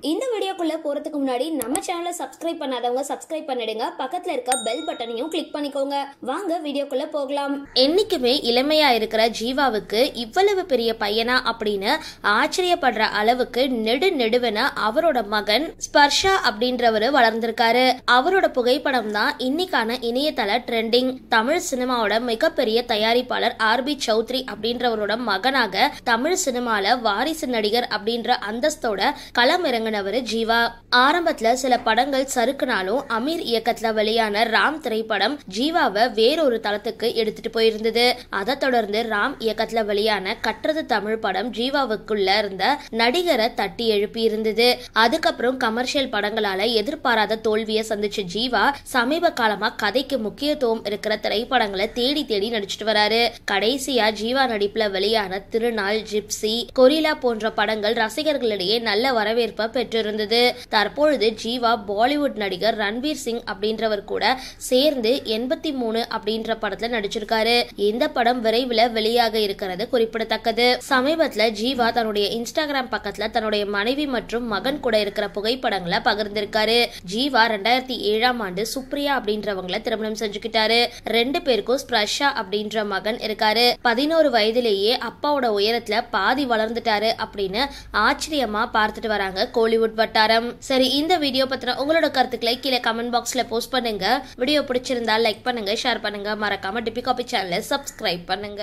இந்த வீடியோக்குள்ள போறதுக்கு முன்னாடி நம்ம சேனலை சப்ஸ்கிரைப் பண்ணாதவங்க சப்ஸ்கிரைப் பண்ணிடுங்க, பக்கத்துல இருக்க பெல் பட்டனையும் கிளிக் பண்ணிக்கோங்க. வாங்க வீடியோக்குள்ள போகலாம். என்னைக்குமே இளமையா இருக்கிற ஜீவாவுக்கு இவ்வளவு பெரிய பையனா அப்படின்னு ஆச்சரியப்படுற அளவுக்கு நெடுவென அவரோட மகன் ஸ்பர்ஷா அப்படின்றவரு வளர்ந்திருக்காரு. அவரோட புகைப்படம் தான் இன்னைக்கான இணையதள ட்ரெண்டிங். தமிழ் சினிமாவோட மிகப்பெரிய தயாரிப்பாளர் ஆர்பி சௌத்ரி அப்படின்றவரோட மகனாக தமிழ் சினிமால வாரிசு நடிகர் அப்படின்ற அந்தஸ்தோட களம் இறங்கினவர் ஜீவா. ஆரம்பத்துல சில படங்கள் சறுக்குனாலும் அமீர் இயக்கத்துல வெளியான ராம் திரைப்படம் ஜீவாவை வேறொரு தளத்துக்கு எடுத்துட்டு போயிருந்தது. அதை தொடர்ந்து ராம் இயக்கத்துல வெளியான கற்றது தமிழ் படம் ஜீவாவுக்குள்ள இருந்த நடிகரை தட்டி எழுப்பி இருந்தது. அதுக்கப்புறம் கமர்ஷியல் படங்களால எதிர்பாராத தோல்வியை சந்திச்ச ஜீவா சமீப காலமா கதைக்கு முக்கியத்துவம் இருக்கிற திரைப்படங்களை தேடி நடிச்சிட்டு வராரு. கடைசியா ஜீவா நடிப்புல வெளியான திருநாள், ஜிப்சி, கொரிலா போன்ற படங்கள் ரசிகர்களிடையே நல்ல வரவேற்பை பெற்றிருந்தது. தற்பொழுது ஜீவா பாலிவுட் நடிகர் ரன்வீர் சிங் அப்படின்றவர் கூட சேர்ந்து 83 அப்படின்ற படத்துல நடிச்சிருக்காரு. இந்த படம் விரைவில் வெளியாக இருக்கிறது குறிப்பிடத்தக்கது. சமீபத்துல ஜீவா தன்னுடைய இன்ஸ்டாகிராம் பக்கத்துல தன்னுடைய மனைவி மற்றும் மகன் கூட இருக்கிற புகைப்படங்களை பகிர்ந்திருக்காரு. ஜீவா 2007ஆம் ஆண்டு சுப்ரியா அப்படின்றவங்களை திருமணம் செஞ்சுக்கிட்டாரு. 2 பேருக்கும் ஸ்பர்ஷா அப்படின்ற மகன் இருக்காரு. 11 வயதிலேயே அப்பாவோட உயரத்துல பாதி வளர்ந்துட்டாரு அப்படின்னு ஆச்சரியமா பார்த்துட்டு வராங்க கோலிவுட் வட்டாரம். சரி, இந்த வீடியோ பத்தின உங்களோட கருத்துக்களை கீழே கமெண்ட் பாக்ஸ்ல போஸ்ட் பண்ணுங்க. வீடியோ பிடிச்சிருந்தா லைக் பண்ணுங்க, ஷேர் பண்ணுங்க, மறக்காம டிபி காபி சேனலை சப்ஸ்கிரைப் பண்ணுங்க.